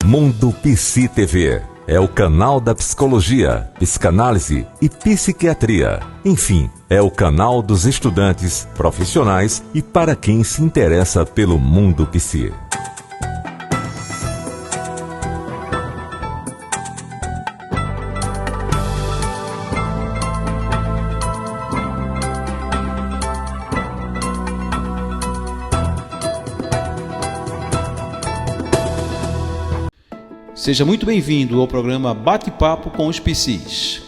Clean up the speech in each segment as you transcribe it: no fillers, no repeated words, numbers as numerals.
Mundo Psi TV é o canal da psicologia, psicanálise e psiquiatria. Enfim, é o canal dos estudantes, profissionais e para quem se interessa pelo mundo psi. Seja muito bem-vindo ao programa Bate-Papo com os Psis.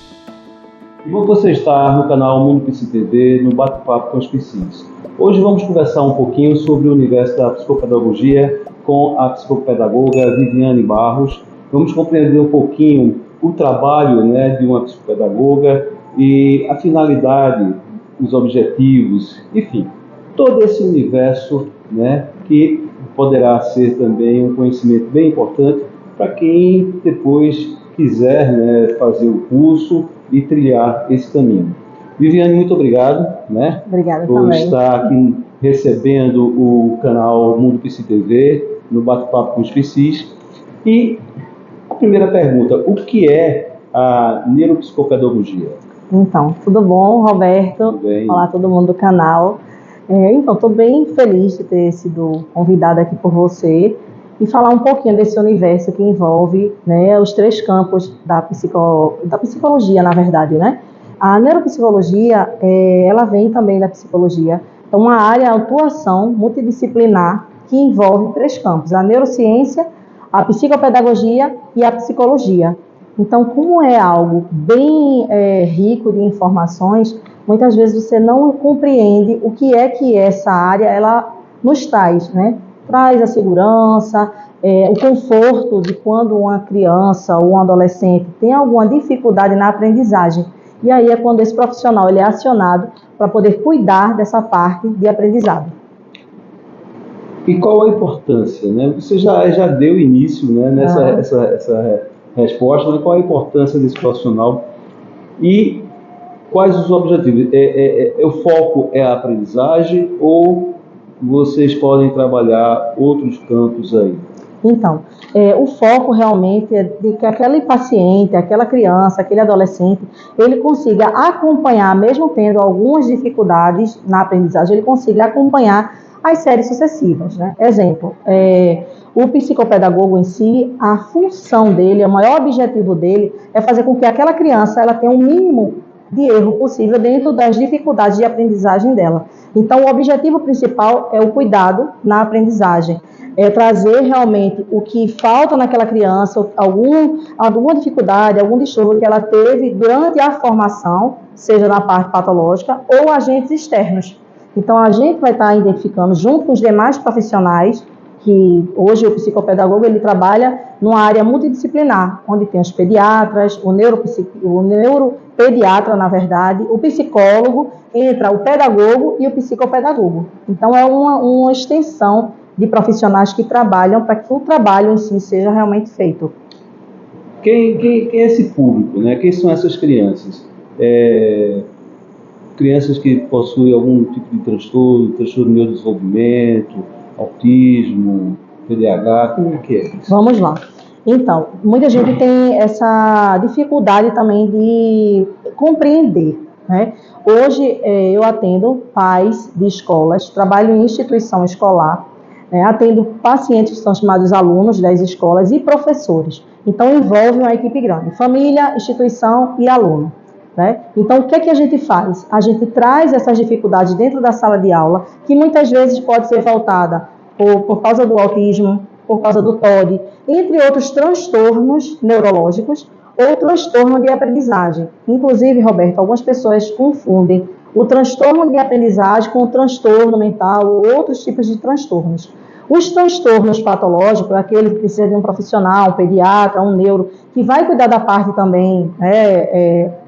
E bom você estar no canal Mundo Psi TV, no Bate-Papo com os Psis. Hoje vamos conversar um pouquinho sobre o universo da psicopedagogia com a psicopedagoga Viviane Barros. Vamos compreender um pouquinho o trabalho, de uma psicopedagoga e a finalidade, os objetivos, enfim, todo esse universo, que poderá ser também um conhecimento bem importante para quem depois quiser fazer o curso e trilhar esse caminho. Viviane, muito obrigado Obrigada por também. estar aqui recebendo o canal Mundo Psi TV, no Bate-Papo com os Psis. E a primeira pergunta, o que é a neuropsicopedagogia? Então, tudo bom, Roberto? Tudo bem. Olá, todo mundo do canal. Estou bem feliz de ter sido convidada aqui por você e falar um pouquinho desse universo que envolve os três campos da psicologia, na verdade, A neuropsicologia, ela vem também da psicologia, é uma área de atuação multidisciplinar que envolve três campos, a neurociência, a psicopedagogia e a psicologia. Então, como é algo bem rico de informações, muitas vezes você não compreende o que essa área ela nos traz, Traz a segurança, o conforto de quando uma criança ou um adolescente tem alguma dificuldade na aprendizagem. E aí é quando esse profissional ele é acionado para poder cuidar dessa parte de aprendizado. E qual a importância? Você já deu início nessa essa resposta, mas qual a importância desse profissional e quais os objetivos? O foco é a aprendizagem ou vocês podem trabalhar outros campos aí? Então, o foco realmente é de que aquele paciente, aquela criança, aquele adolescente, ele consiga acompanhar, mesmo tendo algumas dificuldades na aprendizagem, ele consiga acompanhar as séries sucessivas, Exemplo, o psicopedagogo em si, a função dele, o maior objetivo dele é fazer com que aquela criança ela tenha o mínimo de erro possível dentro das dificuldades de aprendizagem dela. Então, o objetivo principal é o cuidado na aprendizagem, é trazer realmente o que falta naquela criança, alguma dificuldade, algum distúrbio que ela teve durante a formação, seja na parte patológica ou agentes externos. Então, a gente vai estar identificando, junto com os demais profissionais, que hoje o psicopedagogo ele trabalha numa área multidisciplinar, onde tem os pediatras, o neuropediatra, na verdade, o psicólogo, entra o pedagogo e o psicopedagogo. Então, é uma extensão de profissionais que trabalham para que o trabalho em si seja realmente feito. Quem é esse público? Quem são essas crianças? Crianças que possuem algum tipo de transtorno do neurodesenvolvimento, autismo, TDAH, como é que é isso? Vamos lá. Então, muita gente tem essa dificuldade também de compreender, Hoje, eu atendo pais de escolas, trabalho em instituição escolar, atendo pacientes que são chamados alunos das escolas e professores. Então, envolve uma equipe grande, família, instituição e aluno. Então, o que a gente faz? A gente traz essas dificuldades dentro da sala de aula, que muitas vezes pode ser voltada por causa do autismo, por causa do TOD, entre outros transtornos neurológicos ou transtorno de aprendizagem. Inclusive, Roberto, algumas pessoas confundem o transtorno de aprendizagem com o transtorno mental ou outros tipos de transtornos. Os transtornos patológicos, aquele que precisa de um profissional, um pediatra, um neuro, que vai cuidar da parte também,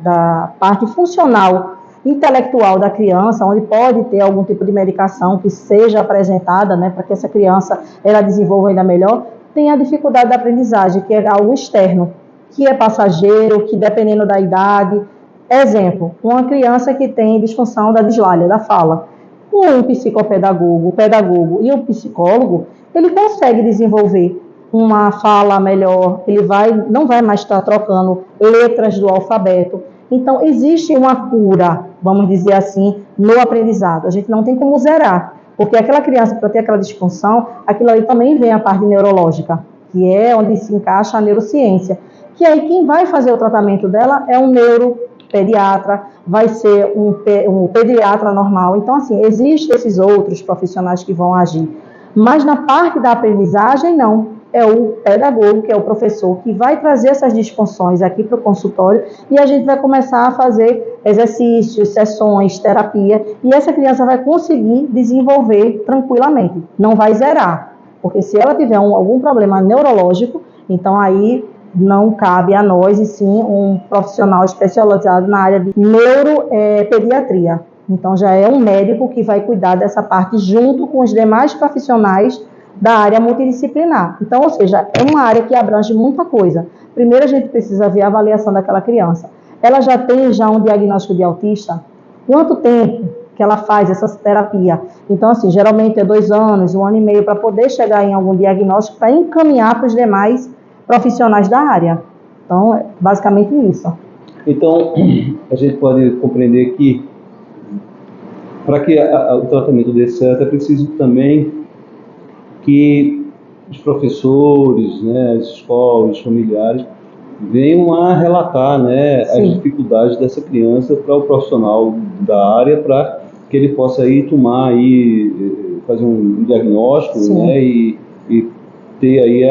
da parte funcional, intelectual da criança, onde pode ter algum tipo de medicação que seja apresentada, para que essa criança ela desenvolva ainda melhor, tem a dificuldade da aprendizagem, que é algo externo, que é passageiro, que dependendo da idade. Exemplo, uma criança que tem disfunção da dislálea, da fala. Um psicopedagogo, o pedagogo e o psicólogo, ele consegue desenvolver uma fala melhor, ele não vai mais estar trocando letras do alfabeto. Então, existe uma cura, vamos dizer assim, no aprendizado. A gente não tem como zerar, porque aquela criança, para ter aquela disfunção, aquilo ali também vem a parte neurológica, que é onde se encaixa a neurociência. Que aí quem vai fazer o tratamento dela é um neuropediatra, vai ser um pediatra normal. Então, assim, existem esses outros profissionais que vão agir. Mas na parte da aprendizagem, não. É o pedagogo, que é o professor, que vai trazer essas disfunções aqui para o consultório e a gente vai começar a fazer exercícios, sessões, terapia, e essa criança vai conseguir desenvolver tranquilamente. Não vai zerar, porque se ela tiver algum problema neurológico, então aí não cabe a nós, e sim um profissional especializado na área de neuropediatria. Então já é um médico que vai cuidar dessa parte junto com os demais profissionais da área multidisciplinar. Então, ou seja, é uma área que abrange muita coisa. Primeiro a gente precisa ver a avaliação daquela criança. Ela já tem um diagnóstico de autista? Quanto tempo que ela faz essa terapia? Então, assim, geralmente é 2 anos, 1 ano e meio, para poder chegar em algum diagnóstico, para encaminhar para os demais profissionais da área. Então, é basicamente isso. Então, a gente pode compreender que para que o tratamento dê certo, é preciso também que os professores, né, as escolas, os familiares, venham a relatar, né, as dificuldades dessa criança para o profissional da área, para que ele possa aí tomar aí, fazer um diagnóstico, né, e ter aí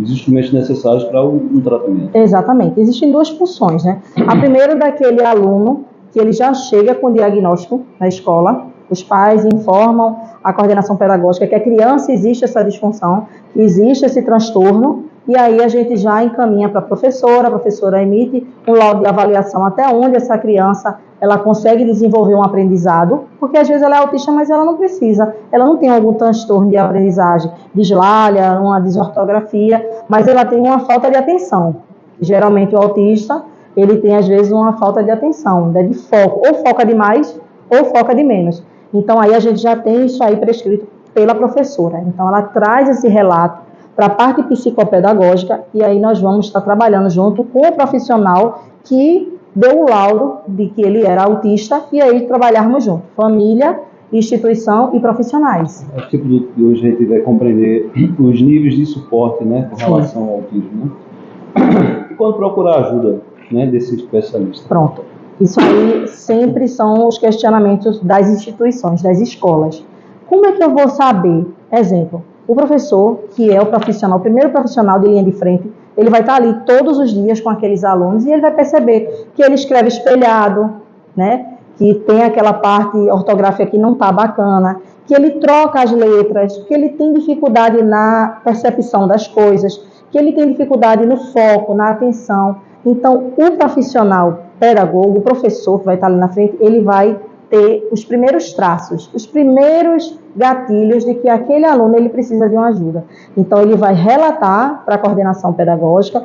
os instrumentos necessários para um tratamento. Exatamente. Existem 2 funções, né? A primeira daquele aluno que ele já chega com diagnóstico na escola, os pais informam a coordenação pedagógica que a criança existe essa disfunção, existe esse transtorno, e aí a gente já encaminha para a professora emite um laudo de avaliação até onde essa criança ela consegue desenvolver um aprendizado, porque às vezes ela é autista, mas ela não precisa, ela não tem algum transtorno de aprendizagem, dislália, uma desortografia, mas ela tem uma falta de atenção. Geralmente o autista, ele tem às vezes uma falta de atenção, né, de foco, ou foca demais ou foca de menos. Então aí a gente já tem isso aí prescrito pela professora. Então ela traz esse relato para a parte psicopedagógica e aí nós vamos estar trabalhando junto com o profissional que deu o laudo de que ele era autista e aí trabalharmos junto, família, instituição e profissionais. É tipo que hoje a gente vai compreender os níveis de suporte, né, com relação ao autismo, né? E quando procurar ajuda, né, desse especialista? Pronto. Isso aí sempre são os questionamentos das instituições, das escolas. Como é que eu vou saber? Exemplo, o professor, que é o profissional, o primeiro profissional de linha de frente, ele vai estar ali todos os dias com aqueles alunos e ele vai perceber que ele escreve espelhado, né? Que tem aquela parte ortográfica que não está bacana, que ele troca as letras, que ele tem dificuldade na percepção das coisas, que ele tem dificuldade no foco, na atenção. Então, o profissional pedagogo, o professor que vai estar ali na frente, ele vai ter os primeiros traços, os primeiros gatilhos de que aquele aluno ele precisa de uma ajuda. Então, ele vai relatar para a coordenação pedagógica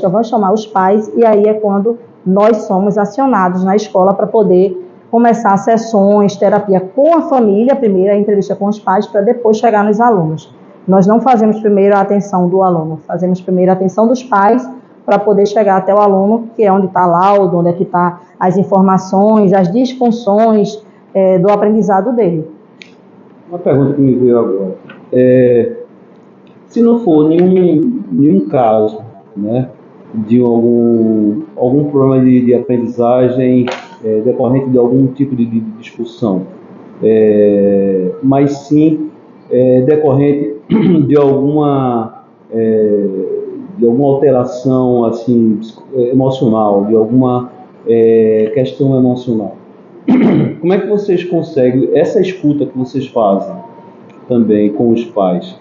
vai chamar os pais e aí é quando nós somos acionados na escola para poder começar sessões, terapia com a família, primeiro a entrevista com os pais, para depois chegar nos alunos. Nós não fazemos primeiro a atenção do aluno, fazemos primeiro a atenção dos pais, para poder chegar até o aluno, que é onde está laudo, onde é que está as informações, as disfunções do aprendizado dele. Uma pergunta que me veio agora. Se não for nenhum caso, né, de algum problema de aprendizagem decorrente de algum tipo de discussão, mas sim decorrente de alguma alteração assim, emocional, de alguma questão emocional. Como é que vocês conseguem, essa escuta que vocês fazem também com os pais,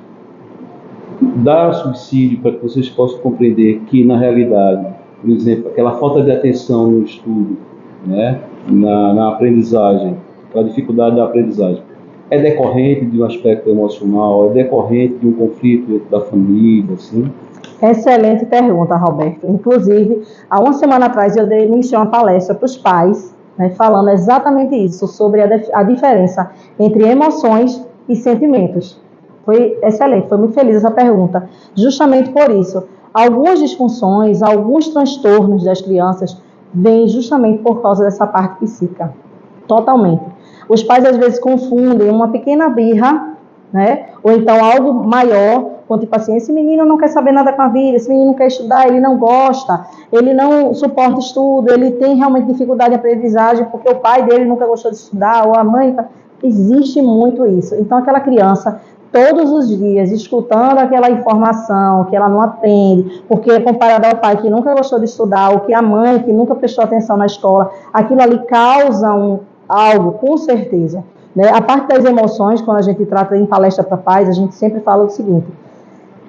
dar subsídio para que vocês possam compreender que, na realidade, por exemplo, aquela falta de atenção no estudo, né, na aprendizagem, aquela dificuldade da aprendizagem, é decorrente de um aspecto emocional, é decorrente de um conflito dentro da família, assim? Excelente pergunta, Roberto. Inclusive, há uma semana atrás eu iniciei uma palestra para os pais, né, falando exatamente isso, sobre a diferença entre emoções e sentimentos. Foi excelente, foi muito feliz essa pergunta. Justamente por isso, algumas disfunções, alguns transtornos das crianças vêm justamente por causa dessa parte psíquica. Totalmente. Os pais às vezes confundem uma pequena birra, né? Ou então algo maior, com tipo assim, esse menino não quer saber nada com a vida, esse menino não quer estudar, ele não gosta, ele não suporta estudo, ele tem realmente dificuldade de aprendizagem porque o pai dele nunca gostou de estudar, ou a mãe. Existe muito isso. Então aquela criança, todos os dias, escutando aquela informação que ela não aprende, porque é comparada ao pai que nunca gostou de estudar, ou que a mãe que nunca prestou atenção na escola, aquilo ali causa algo, com certeza. Né? A parte das emoções, quando a gente trata em palestra para pais, a gente sempre fala o seguinte,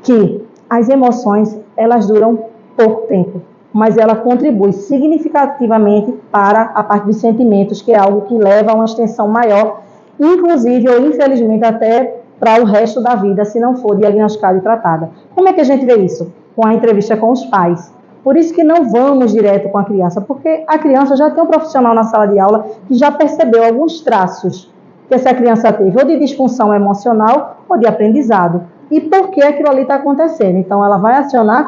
que as emoções, elas duram pouco tempo, mas ela contribui significativamente para a parte dos sentimentos, que é algo que leva a uma extensão maior, inclusive ou infelizmente até para o resto da vida, se não for diagnosticada e tratada. Como é que a gente vê isso? Com a entrevista com os pais. Por isso que não vamos direto com a criança, porque a criança já tem um profissional na sala de aula que já percebeu alguns traços que essa criança teve, ou de disfunção emocional ou de aprendizado. E por que aquilo ali está acontecendo? Então, ela vai acionar a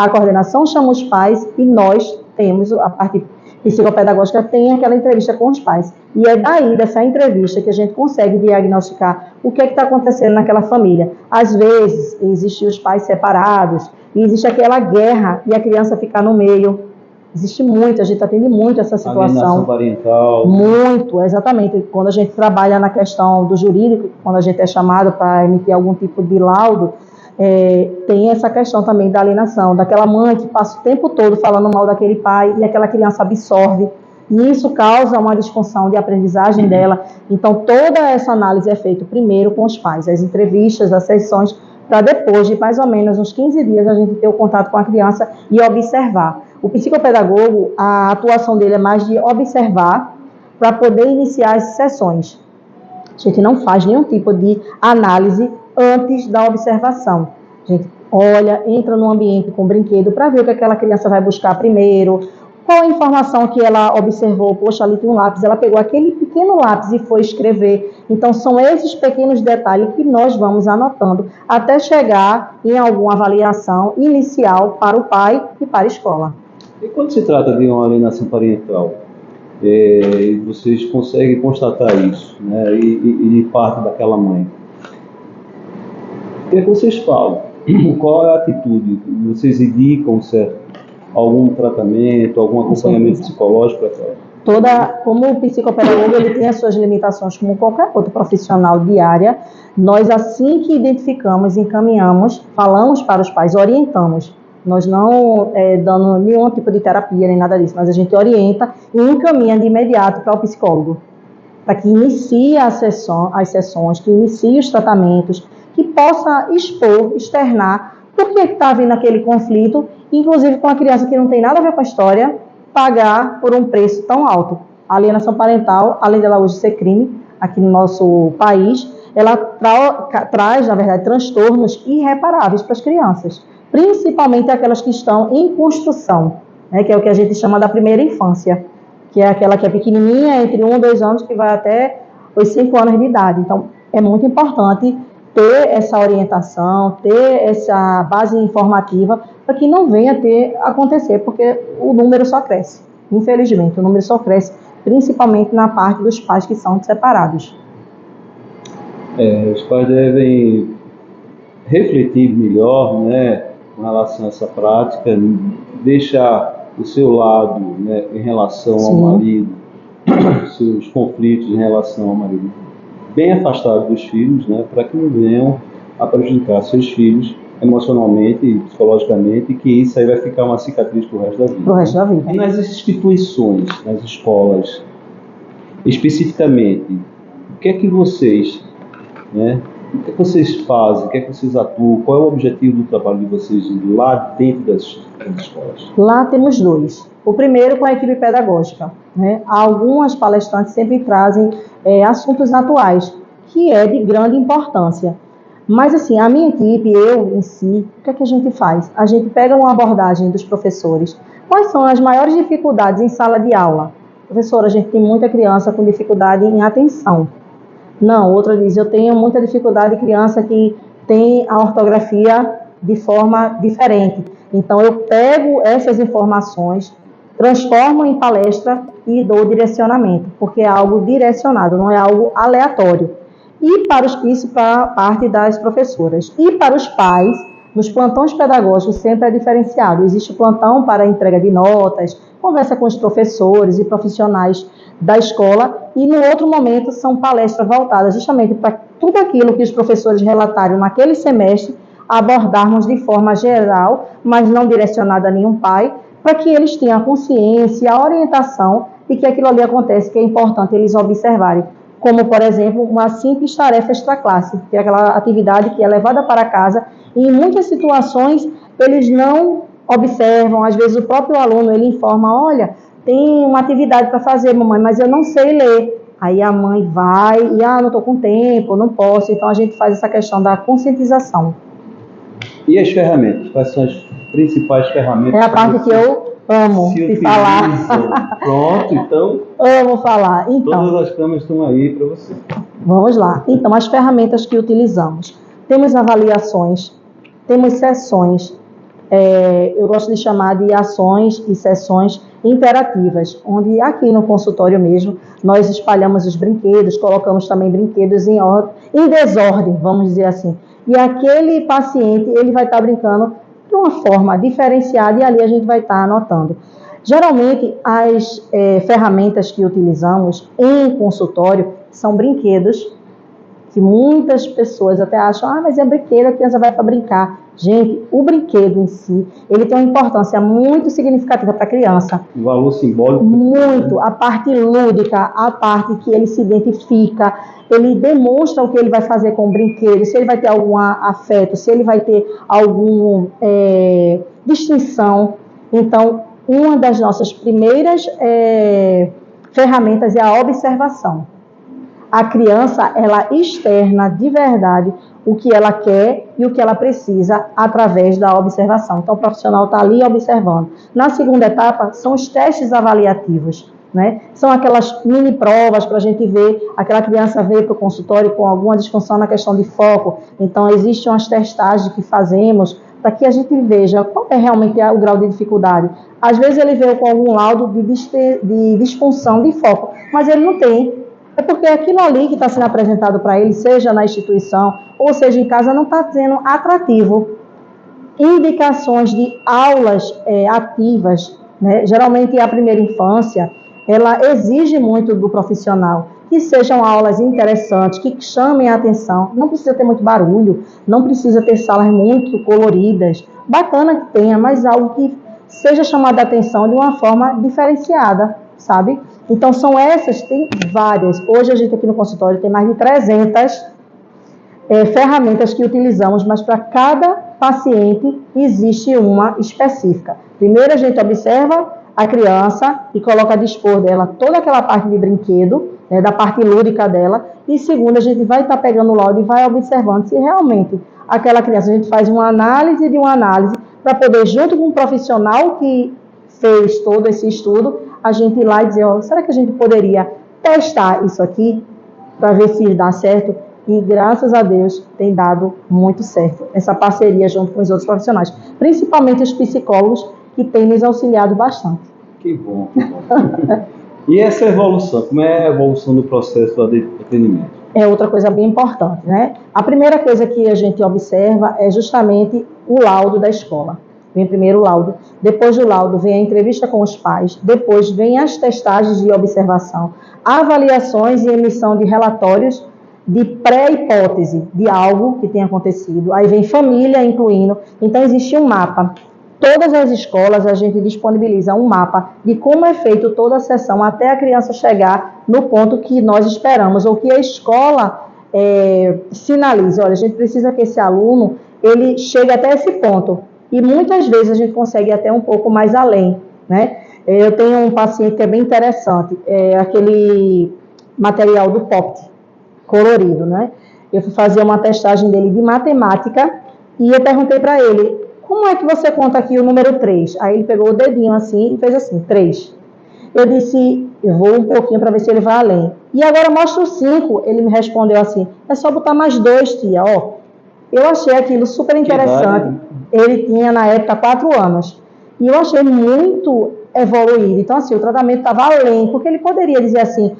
coordenação chama os pais e nós temos, a parte psicopedagógica tem aquela entrevista com os pais. E é daí, dessa entrevista, que a gente consegue diagnosticar o que é que está acontecendo naquela família. Às vezes, existem os pais separados, e existe aquela guerra e a criança ficar no meio. Existe muito, a gente atende muito essa situação. Alienação parental. Muito, exatamente. Quando a gente trabalha na questão do jurídico, quando a gente é chamado para emitir algum tipo de laudo, tem essa questão também da alienação, daquela mãe que passa o tempo todo falando mal daquele pai e aquela criança absorve. E isso causa uma disfunção de aprendizagem dela. Então, toda essa análise é feita primeiro com os pais, as entrevistas, as sessões, para depois de mais ou menos uns 15 dias a gente ter o contato com a criança e observar. O psicopedagogo, a atuação dele é mais de observar para poder iniciar as sessões. A gente não faz nenhum tipo de análise antes da observação. A gente olha, entra no ambiente com brinquedo para ver o que aquela criança vai buscar primeiro, qual a informação que ela observou. Poxa, ali tem um lápis, ela pegou aquele pequeno lápis e foi escrever. Então, são esses pequenos detalhes que nós vamos anotando até chegar em alguma avaliação inicial para o pai e para a escola. E quando se trata de uma alienação parental, vocês conseguem constatar isso, né? E de parte daquela mãe. O que é que vocês falam? Qual é a atitude? Vocês indicam algum tratamento, algum acompanhamento psicológico para ela? Como o psicopedagogo ele tem as suas limitações como qualquer outro profissional de área, nós assim que identificamos, encaminhamos, falamos para os pais, orientamos. Nós não dando nenhum tipo de terapia nem nada disso, mas a gente orienta e encaminha de imediato para o psicólogo, para que inicie as sessões, que inicie os tratamentos, que possa expor, externar por que está havendo aquele conflito, inclusive com a criança que não tem nada a ver com a história, pagar por um preço tão alto. A alienação parental, além dela hoje ser crime aqui no nosso país, ela traz, na verdade, transtornos irreparáveis para as crianças, principalmente aquelas que estão em construção, né, que é o que a gente chama da primeira infância, que é aquela que é pequenininha, entre 1 e 2 anos, que vai até os 5 anos de idade. Então, é muito importante ter essa orientação, ter essa base informativa, para que não venha a acontecer, porque o número só cresce. Infelizmente, o número só cresce, principalmente na parte dos pais que são separados. Os pais devem refletir melhor, né, com relação a essa prática, deixar o seu lado, né, em relação ao marido, seus conflitos em relação ao marido, bem afastado dos filhos, né, para que não venham a prejudicar seus filhos emocionalmente e psicologicamente, e que isso aí vai ficar uma cicatriz para o resto da vida. Para o resto da vida. E nas instituições, nas escolas, especificamente, o que é que vocês, né, o que é que vocês fazem, o que é que vocês atuam, qual é o objetivo do trabalho de vocês lá dentro das escolas? Lá temos 2. O primeiro com a equipe pedagógica, né? Algumas palestrantes sempre trazem assuntos atuais, que é de grande importância. Mas assim, a minha equipe, eu em si, o que é que a gente faz? A gente pega uma abordagem dos professores. Quais são as maiores dificuldades em sala de aula? Professora, a gente tem muita criança com dificuldade em atenção. Não, outra diz, eu tenho muita dificuldade de criança que tem a ortografia de forma diferente. Então, eu pego essas informações, transformo em palestra e dou direcionamento, porque é algo direcionado, não é algo aleatório. E isso para parte das professoras. E para os pais, nos plantões pedagógicos sempre é diferenciado. Existe o plantão para entrega de notas, conversa com os professores e profissionais da escola, e no outro momento são palestras voltadas justamente para tudo aquilo que os professores relataram naquele semestre, abordarmos de forma geral, mas não direcionada a nenhum pai, para que eles tenham a consciência, a orientação de que aquilo ali acontece, que é importante eles observarem. Como, por exemplo, uma simples tarefa extraclasse, que é aquela atividade que é levada para casa, e em muitas situações eles não observam, às vezes o próprio aluno ele informa, olha, tem uma atividade para fazer, mamãe, mas eu não sei ler. Aí a mãe vai e, não estou com tempo, não posso. Então a gente faz essa questão da conscientização. E as ferramentas? Quais são as principais ferramentas? É a parte que eu amo de falar. Pronto, então. Amo falar. Então, todas as câmeras estão aí para você. Vamos lá. Então, as ferramentas que utilizamos. Temos avaliações, temos sessões. Eu gosto de chamar de ações e sessões interativas, onde aqui no consultório mesmo, nós espalhamos os brinquedos, colocamos também brinquedos em desordem, vamos dizer assim. E aquele paciente, ele vai estar brincando de uma forma diferenciada e ali a gente vai estar anotando. Geralmente, as ferramentas que utilizamos em consultório são brinquedos, que muitas pessoas até acham, mas é brinquedo, a criança vai para brincar. Gente, o brinquedo em si, ele tem uma importância muito significativa para a criança. Um valor simbólico. Muito. A parte lúdica, a parte que ele se identifica, ele demonstra o que ele vai fazer com o brinquedo, se ele vai ter algum afeto, se ele vai ter alguma distinção. Então, uma das nossas primeiras ferramentas é a observação. A criança, ela externa de verdade o que ela quer e o que ela precisa através da observação. Então, o profissional está ali observando. Na segunda etapa, são os testes avaliativos, né? São aquelas mini provas para a gente ver, aquela criança veio para o consultório com alguma disfunção na questão de foco. Então, existem umas testagens que fazemos para que a gente veja qual é realmente o grau de dificuldade. Às vezes ele veio com algum laudo de disfunção de foco, mas ele não tem. É porque aquilo ali que está sendo apresentado para ele, seja na instituição ou seja em casa, não está sendo atrativo. Indicações de aulas ativas, né? Geralmente a primeira infância, ela exige muito do profissional, que sejam aulas interessantes, que chamem a atenção. Não precisa ter muito barulho, não precisa ter salas muito coloridas. Bacana que tenha, mas algo que seja chamado a atenção de uma forma diferenciada, sabe? Então, são essas, tem várias. Hoje, a gente aqui no consultório tem mais de 300 ferramentas que utilizamos, mas para cada paciente existe uma específica. Primeiro, a gente observa a criança e coloca a dispor dela toda aquela parte de brinquedo, né, da parte lúdica dela. E segundo, a gente vai estar pegando o laudo e vai observando se realmente aquela criança, a gente faz uma análise de uma análise para poder, junto com um profissional que fez todo esse estudo, a gente ir lá e dizer, será que a gente poderia testar isso aqui para ver se dá certo? E graças a Deus tem dado muito certo essa parceria junto com os outros profissionais, principalmente os psicólogos que têm nos auxiliado bastante. Que bom, que bom. E essa evolução, como é a evolução do processo do atendimento? É outra coisa bem importante, né? A primeira coisa que a gente observa é justamente o laudo da escola. Vem primeiro o laudo, depois do laudo vem a entrevista com os pais, depois vem as testagens de observação, avaliações e emissão de relatórios de pré-hipótese de algo que tenha acontecido. Aí vem família incluindo, então existe um mapa. Todas as escolas a gente disponibiliza um mapa de como é feito toda a sessão até a criança chegar no ponto que nós esperamos, ou que a escola sinalize, olha, a gente precisa que esse aluno ele chegue até esse ponto. E muitas vezes a gente consegue ir até um pouco mais além, né? Eu tenho um paciente que é bem interessante, aquele material do POPT, colorido, né? Eu fui fazer uma testagem dele de matemática e eu perguntei para ele, como é que você conta aqui o número 3? Aí ele pegou o dedinho assim e fez assim, 3. Eu disse, eu vou um pouquinho para ver se ele vai além. E agora mostra o 5. Ele me respondeu assim, é só botar mais 2, tia, ó. Eu achei aquilo super interessante. Ele tinha, na época, 4 anos. E eu achei muito evoluído. Então, assim, o tratamento estava além, porque ele poderia dizer assim,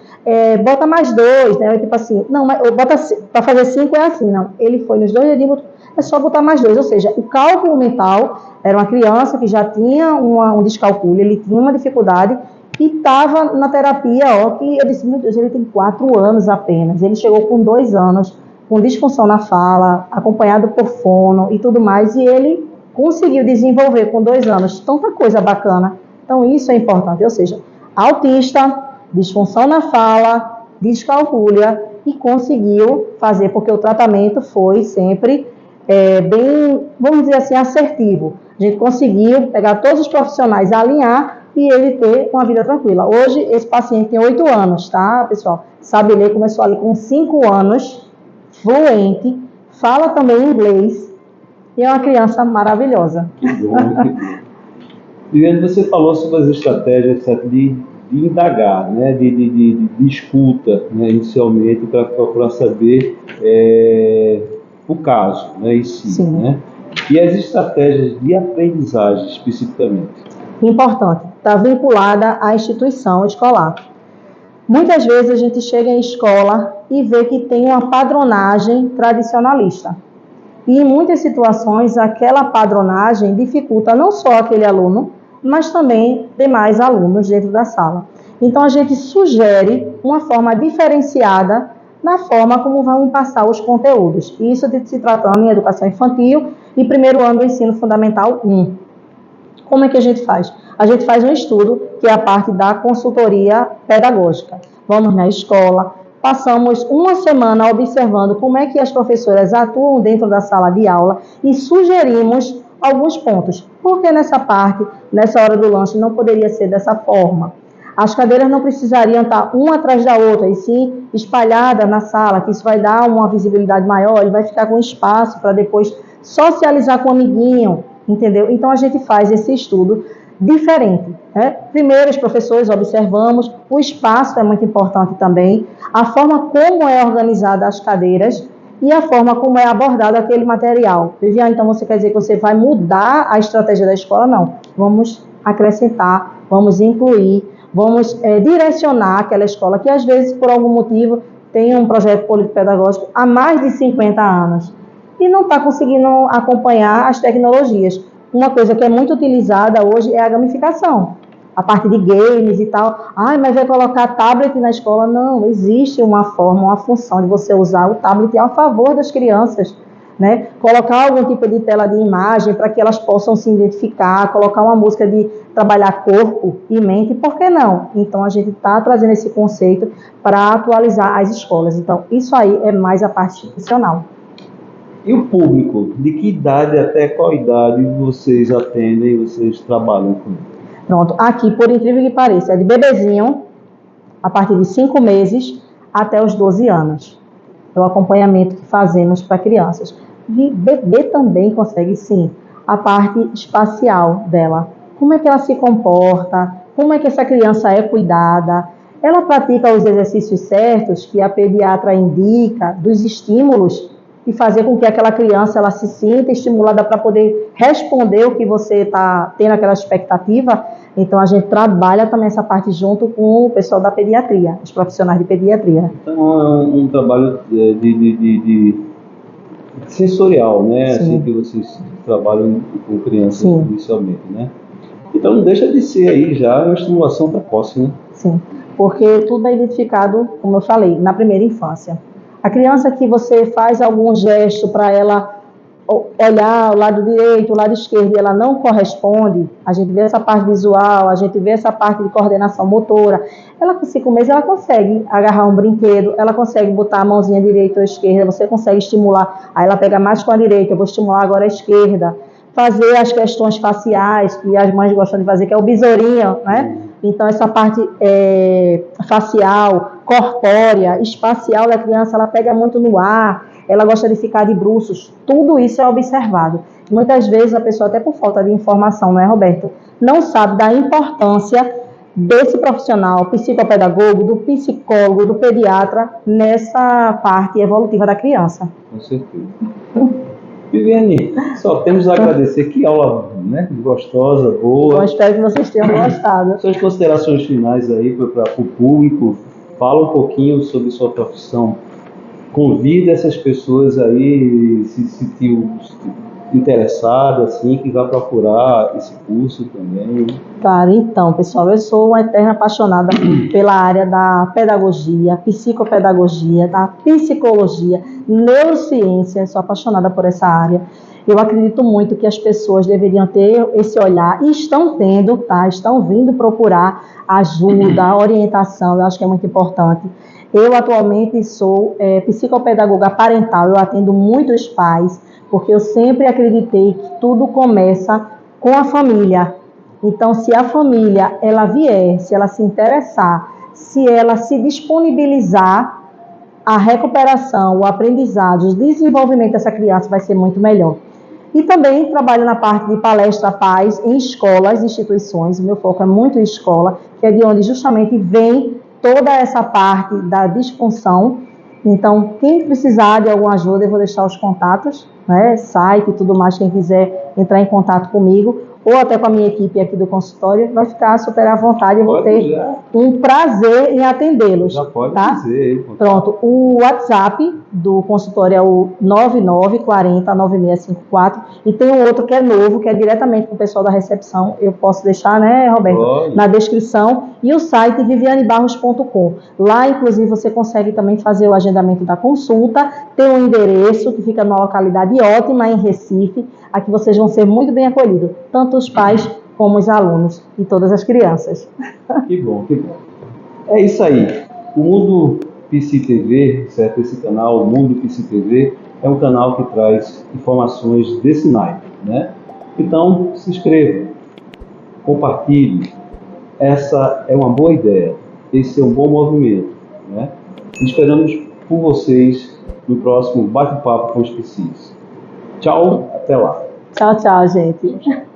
bota mais 2, né? Tipo assim, não, mas bota para fazer 5 é assim, não. Ele foi nos 2 dedinhos, é só botar mais 2. Ou seja, o cálculo mental era uma criança que já tinha um descalculo, ele tinha uma dificuldade e estava na terapia, ó, que eu disse, meu Deus, ele tem 4 anos apenas. Ele chegou com 2 anos, com disfunção na fala, acompanhado por fono e tudo mais, e ele conseguiu desenvolver com 2 anos tanta coisa bacana. Então isso é importante, ou seja, autista, disfunção na fala, descalculia e conseguiu fazer, porque o tratamento foi sempre bem, vamos dizer assim, assertivo. A gente conseguiu pegar todos os profissionais, alinhar e ele ter uma vida tranquila. Hoje esse paciente tem 8 anos, tá, pessoal? Sabe ler, começou ali com 5 anos, fluente, fala também inglês e é uma criança maravilhosa. Que bom, que bom. Viviane, você falou sobre as estratégias de indagar, né, de escuta, né, inicialmente, para procurar saber o caso, né, em si. Sim. Né? E as estratégias de aprendizagem, especificamente? Importante, está vinculada à instituição escolar. Muitas vezes a gente chega em escola e vê que tem uma padronagem tradicionalista. E em muitas situações, aquela padronagem dificulta não só aquele aluno, mas também demais alunos dentro da sala. Então, a gente sugere uma forma diferenciada na forma como vão passar os conteúdos. Isso se tratando em educação infantil e primeiro ano do ensino fundamental 1. Como é que a gente faz? A gente faz um estudo, que é a parte da consultoria pedagógica. Vamos na escola, passamos uma semana observando como é que as professoras atuam dentro da sala de aula e sugerimos alguns pontos. Porque nessa parte, nessa hora do lanche, não poderia ser dessa forma. As cadeiras não precisariam estar uma atrás da outra, e sim espalhada na sala, que isso vai dar uma visibilidade maior, ele vai ficar com espaço para depois socializar com o amiguinho, entendeu? Então a gente faz esse estudo diferente, né? Primeiro, os professores observamos, o espaço é muito importante também, a forma como é organizada as cadeiras e a forma como é abordado aquele material. Viviane, então você quer dizer que você vai mudar a estratégia da escola? Não, vamos acrescentar, vamos incluir, vamos direcionar aquela escola que às vezes, por algum motivo, tem um projeto político-pedagógico há mais de 50 anos e não está conseguindo acompanhar as tecnologias. Uma coisa que é muito utilizada hoje é a gamificação, a parte de games e tal. Mas vai colocar tablet na escola? Não, existe uma forma, uma função de você usar o tablet a favor das crianças, né? Colocar algum tipo de tela de imagem para que elas possam se identificar, colocar uma música de trabalhar corpo e mente, por que não? Então a gente está trazendo esse conceito para atualizar as escolas. Então isso aí é mais a parte institucional. E o público? De que idade até qual idade vocês atendem, vocês trabalham com ele? Pronto, aqui, por incrível que pareça, é de bebezinho, a partir de 5 meses até os 12 anos. É o acompanhamento que fazemos para crianças. E bebê também consegue, sim, a parte espacial dela. Como é que ela se comporta, como é que essa criança é cuidada. Ela pratica os exercícios certos que a pediatra indica, dos estímulos, e fazer com que aquela criança ela se sinta estimulada para poder responder o que você está tendo aquela expectativa. Então, a gente trabalha também essa parte junto com o pessoal da pediatria, os profissionais de pediatria. Então, é um trabalho de sensorial, né? Sim. Assim que vocês trabalham com crianças. Sim. Inicialmente, né? Então, não deixa de ser aí já uma estimulação precoce, né? Sim, porque tudo é identificado, como eu falei, na primeira infância. A criança que você faz algum gesto para ela olhar o lado direito, o lado esquerdo, e ela não corresponde, a gente vê essa parte visual, a gente vê essa parte de coordenação motora, ela com 5 meses ela consegue agarrar um brinquedo, ela consegue botar a mãozinha direita ou esquerda, você consegue estimular, aí ela pega mais com a direita, eu vou estimular agora a esquerda, fazer as questões faciais, que as mães gostam de fazer, que é o besourinho, né? Então, essa parte facial, corpórea, espacial da criança, ela pega muito no ar, ela gosta de ficar de bruços, tudo isso é observado. Muitas vezes a pessoa, até por falta de informação, não é, Roberto? Não sabe da importância desse profissional psicopedagogo, do psicólogo, do pediatra, nessa parte evolutiva da criança. Com certeza. Viviane, só temos a agradecer. Que aula, né? Gostosa, boa. Eu espero que vocês tenham gostado. Suas considerações finais aí para o público. Fala um pouquinho sobre sua profissão. Convida essas pessoas aí, se sentir interessada, assim, que vai procurar esse curso também. Claro, então, pessoal, eu sou uma eterna apaixonada pela área da pedagogia, psicopedagogia, da psicologia, neurociência, sou apaixonada por essa área. Eu acredito muito que as pessoas deveriam ter esse olhar, e estão tendo, tá? Estão vindo procurar ajuda, orientação, eu acho que é muito importante. Eu atualmente sou psicopedagoga parental, eu atendo muitos pais, porque eu sempre acreditei que tudo começa com a família. Então, se a família ela vier, se ela se interessar, se ela se disponibilizar, a recuperação, o aprendizado, o desenvolvimento dessa criança vai ser muito melhor. E também trabalho na parte de palestra paz em escolas, instituições, o meu foco é muito em escola, que é de onde justamente vem toda essa parte da disfunção. Então, quem precisar de alguma ajuda, eu vou deixar os contatos, né, site e tudo mais, quem quiser entrar em contato comigo, ou até com a minha equipe aqui do consultório, vai ficar super à vontade, eu vou ter um prazer em atendê-los. Já pode tá? dizer. Pronto, o WhatsApp do consultório é o 9940-9654, e tem um outro que é novo, que é diretamente com o pessoal da recepção, eu posso deixar, né, Roberto, na descrição, e o site vivianebarros.com. Lá, inclusive, você consegue também fazer o agendamento da consulta, tem um endereço que fica numa localidade ótima em Recife. Aqui vocês vão ser muito bem acolhidos, tanto os pais como os alunos e todas as crianças. Que bom, que bom. É isso aí. O Mundo Psi TV, certo? Esse canal, o Mundo Psi TV, é um canal que traz informações desse naipe, né? Então, se inscreva, compartilhe. Essa é uma boa ideia. Esse é um bom movimento, né? Esperamos por vocês no próximo Bate-Papo com os Psis. Tchau, até lá. Tchau, tchau, gente.